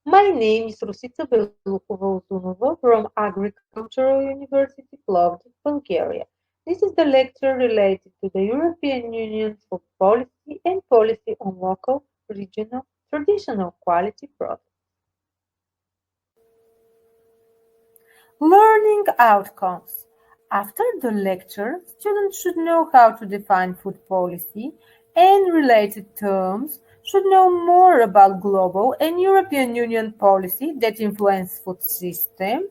My name is Rusica Belukova from Agricultural University, Plovdiv, Bulgaria. This is the lecture related to the European Union's food policy and policy on local, regional, traditional quality products. Learning outcomes. After the lecture, students should know how to define food policy and related terms, should know more about global and European Union policy that influence food system,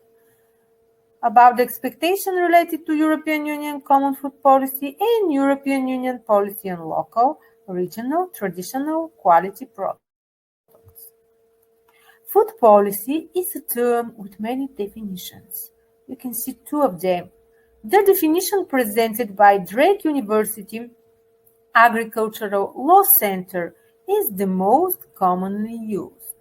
about the expectation related to European Union common food policy and European Union policy on local, regional, traditional quality products. Food policy is a term with many definitions. You can see two of them. The definition presented by Drake University Agricultural Law Center is the most commonly used.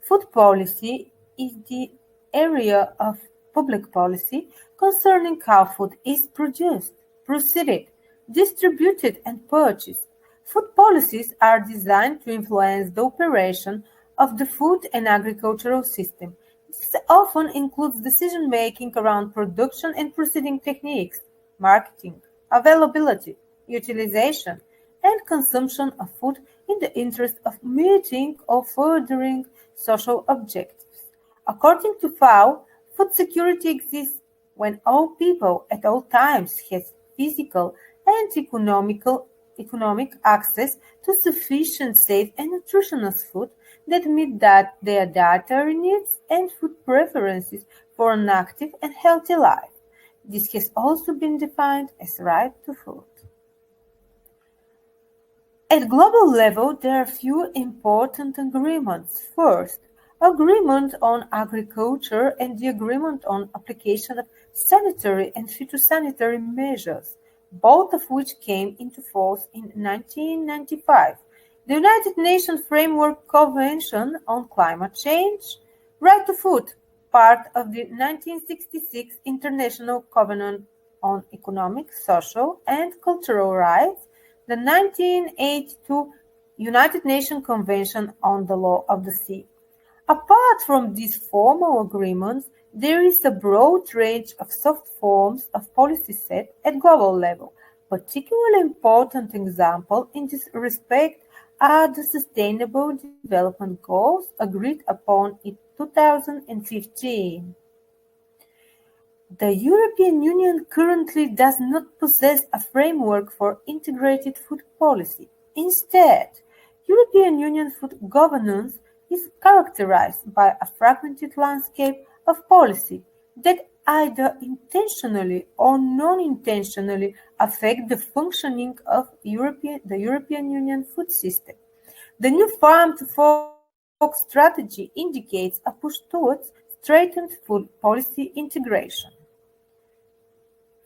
Food policy is the area of public policy concerning how food is produced, proceeded, distributed, and purchased. Food policies are designed to influence the operation of the food and agricultural system. This often includes decision making around production and proceeding techniques, marketing, availability, utilization, and consumption of food in the interest of meeting or furthering social objectives. According to FAO, food security exists when all people at all times have physical and economic access to sufficient, safe, and nutritious food that meet their dietary needs and food preferences for an active and healthy life. This has also been defined as right to food. At global level, there are few important agreements. First, agreement on agriculture and the agreement on application of sanitary and phytosanitary measures, both of which came into force in 1995. The United Nations Framework Convention on Climate Change, Right to Food, part of the 1966 International Covenant on Economic, Social, and Cultural Rights, the 1982 United Nations Convention on the Law of the Sea. Apart from these formal agreements, there is a broad range of soft forms of policy set at global level. Particularly important examples in this respect are the Sustainable Development Goals agreed upon in 2015. The European Union currently does not possess a framework for integrated food policy. Instead, European Union food governance is characterized by a fragmented landscape of policy that either intentionally or non-intentionally affect the functioning of the European Union food system. The new Farm to Fork strategy indicates a push towards straightened food policy integration.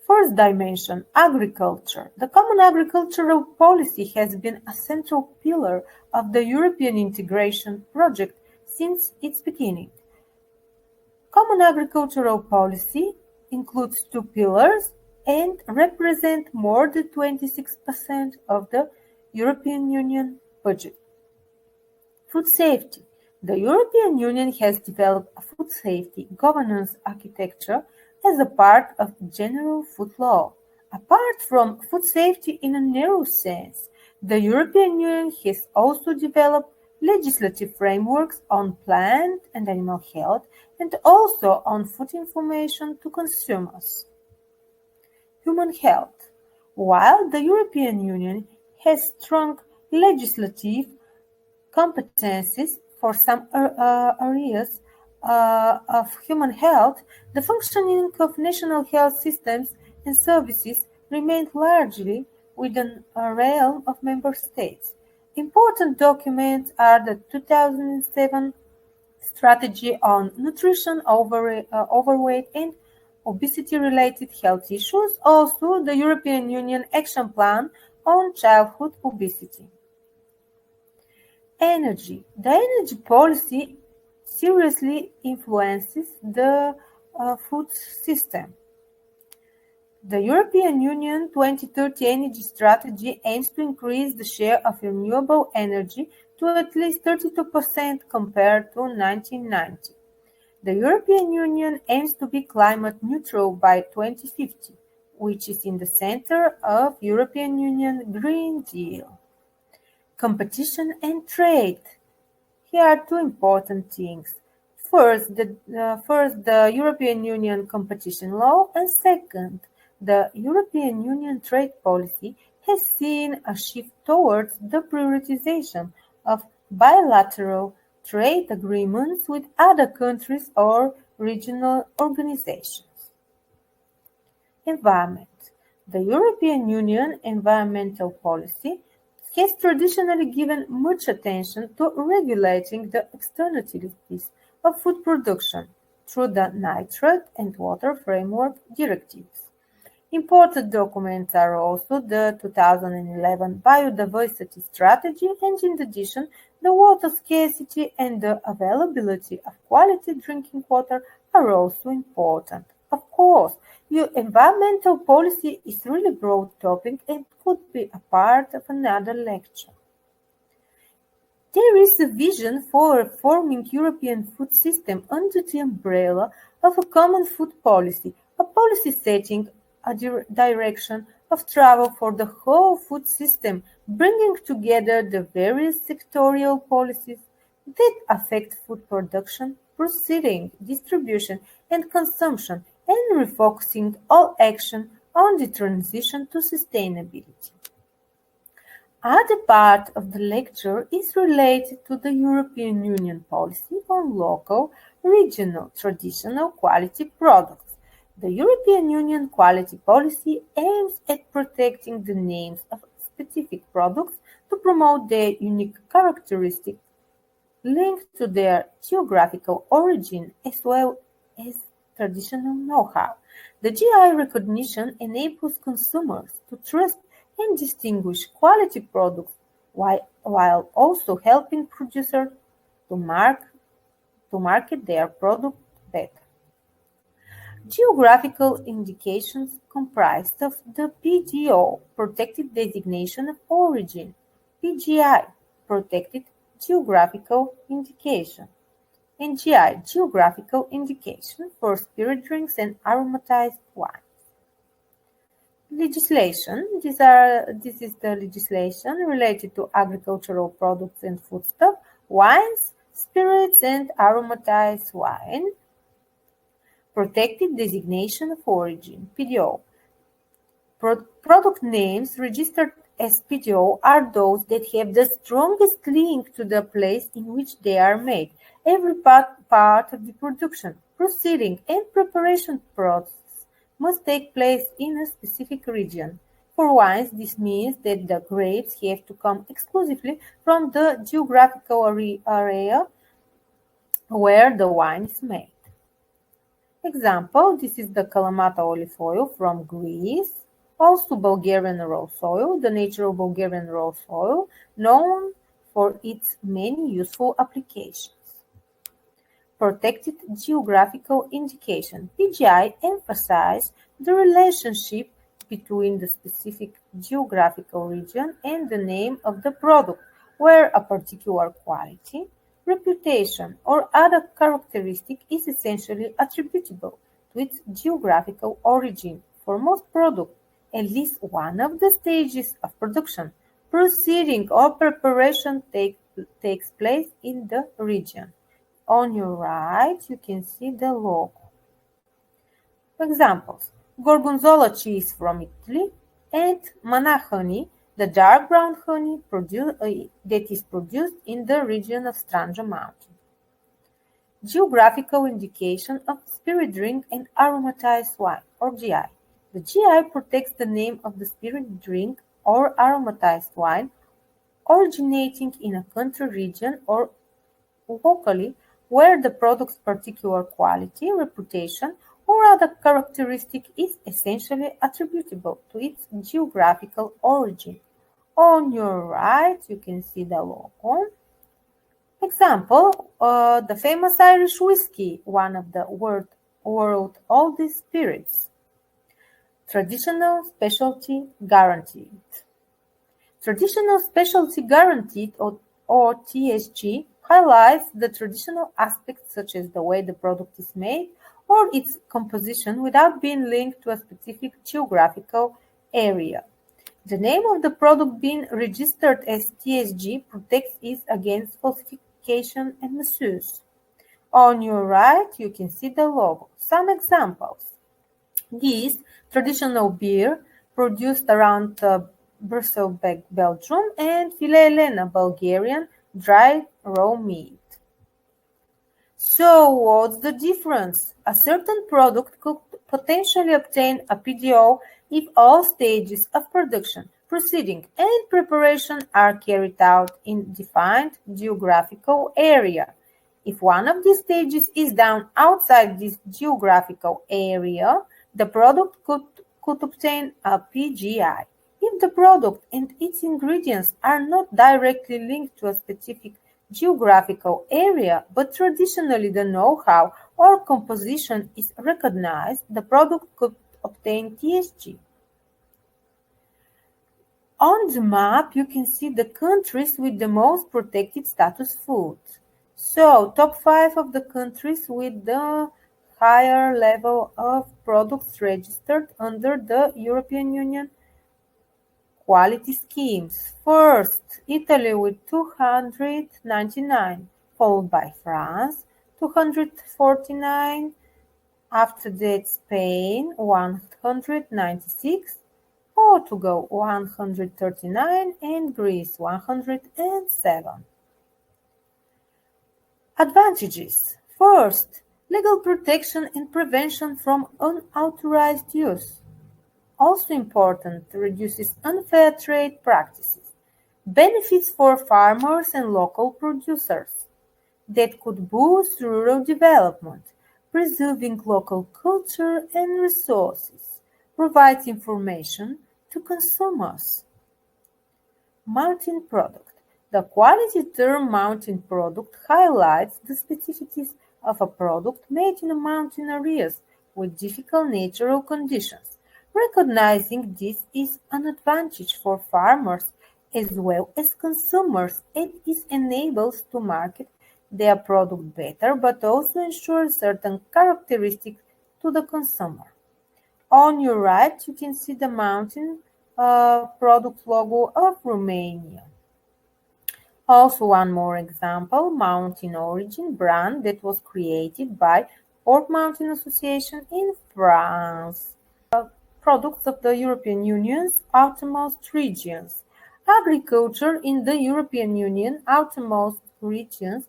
First dimension, agriculture. The common agricultural policy has been a central pillar of the European integration project since its beginning. Common agricultural policy includes two pillars and represent more than 26% of the European Union budget. Food safety. The European Union has developed a food safety governance architecture as a part of general food law. Apart from food safety in a narrow sense, the European Union has also developed legislative frameworks on plant and animal health and also on food information to consumers. Human health. While the European Union has strong legislative competencies for some areas of human health, the functioning of national health systems and services remained largely within a realm of member states. Important documents are the 2007 Strategy on Nutrition, Overweight and Obesity-related Health Issues, also the European Union Action Plan on Childhood Obesity. Energy. The energy policy seriously influences the food system. The European Union 2030 energy strategy aims to increase the share of renewable energy to at least 32% compared to 1990. The European Union aims to be climate neutral by 2050, which is in the center of European Union Green Deal. Competition and trade. Here are two important things. First, the European Union competition law, and second, the European Union trade policy has seen a shift towards the prioritization of bilateral trade agreements with other countries or regional organizations. Environment. The European Union environmental policy has traditionally given much attention to regulating the externalities of food production through the Nitrate and Water Framework Directives. Important documents are also the 2011 Biodiversity Strategy and, in addition, the water scarcity and the availability of quality drinking water are also important. Of course, your environmental policy is really broad topic and could be a part of another lecture. There is a vision for reforming European food system under the umbrella of a common food policy, a policy setting a direction of travel for the whole food system, bringing together the various sectorial policies that affect food production, processing, distribution, and consumption, and refocusing all action on the transition to sustainability. Other part of the lecture is related to the European Union policy on local, regional, traditional quality products. The European Union quality policy aims at protecting the names of specific products to promote their unique characteristics linked to their geographical origin as well as traditional know-how. The GI recognition enables consumers to trust and distinguish quality products while also helping producers to, to market their product better. Geographical indications comprised of the PGO, Protected Designation of Origin, PGI, Protected Geographical Indication, and GI, Geographical Indication for spirit drinks and aromatized wine. Legislation. This is the legislation related to agricultural products and foodstuff, wines, spirits, and aromatized wine. Protected Designation of Origin (PDO). Product names registered as PDO are those that have the strongest link to the place in which they are made. Every part of the production, proceeding, and preparation process must take place in a specific region. For wines, this means that the grapes have to come exclusively from the geographical area where the wine is made. Example, this is the Kalamata olive oil from Greece, also Bulgarian rose oil, the natural Bulgarian rose oil, known for its many useful applications. Protected geographical indication (PGI) emphasizes the relationship between the specific geographical region and the name of the product, where a particular quality, reputation, or other characteristic is essentially attributable to its geographical origin. For most products, at least one of the stages of production, proceeding, or preparation takes place in the region. On your right, you can see the logo. Examples: Gorgonzola cheese from Italy and Mana honey, the dark brown honey that is produced in the region of Stranja Mountain. Geographical indication of spirit drink and aromatized wine, or GI. The GI protects the name of the spirit drink or aromatized wine originating in a country, region, or locally where the product's particular quality, reputation, or other characteristic is essentially attributable to its geographical origin. On your right, you can see the logo. Example, the famous Irish whiskey, one of the world's oldest spirits. Traditional Specialty Guaranteed. Traditional Specialty Guaranteed or TSG highlights the traditional aspects such as the way the product is made or its composition without being linked to a specific geographical area. The name of the product being registered as TSG protects it against falsification and misuse. On your right, you can see the logo. Some examples. This traditional beer produced around Brussels, Belgium, and Filet Bulgarian dried raw meat. So what's the difference? A certain product could potentially obtain a PDO if all stages of production, proceeding, and preparation are carried out in defined geographical area. If one of these stages is done outside this geographical area, the product could obtain a PGI. If the product and its ingredients are not directly linked to a specific geographical area, but traditionally the know-how or composition is recognized, the product could obtain TSG. On the map, you can see the countries with the most protected status foods. So, top 5 of the countries with the higher level of products registered under the European Union quality schemes. First, Italy with 299, followed by France, 249, after that Spain, 196, Portugal, 139, and Greece, 107. Advantages. First, legal protection and prevention from unauthorized use. Also important, reduces unfair trade practices. Benefits for farmers and local producers that could boost rural development, preserving local culture and resources, provides information to consumers. Mountain product. The quality term mountain product highlights the specificities of a product made in mountain areas with difficult natural conditions. Recognizing this is an advantage for farmers as well as consumers, and it enables to market their product better but also ensures certain characteristics to the consumer. On your right, you can see the mountain product logo of Romania. Also, one more example, Mountain Origin brand that was created by Pork Mountain Association in France. Products of the European Union's outermost regions. Agriculture in the European Union outermost regions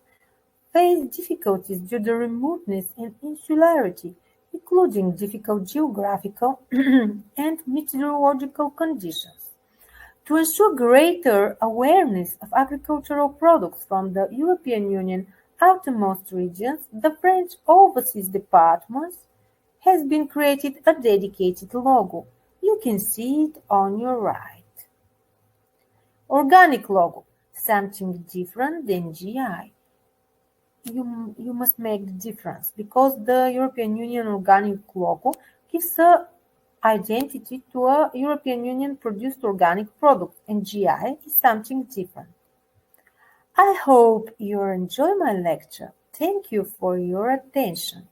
face difficulties due to remoteness and insularity, including difficult geographical and meteorological conditions. To ensure greater awareness of agricultural products from the European Union outermost regions, the French Overseas Department has been created a dedicated logo. You can see it on your right. Organic logo, something different than GI. You must make the difference because the European Union organic logo gives a identity to a European Union produced organic product, and GI is something different. I hope you enjoy my lecture. Thank you for your attention.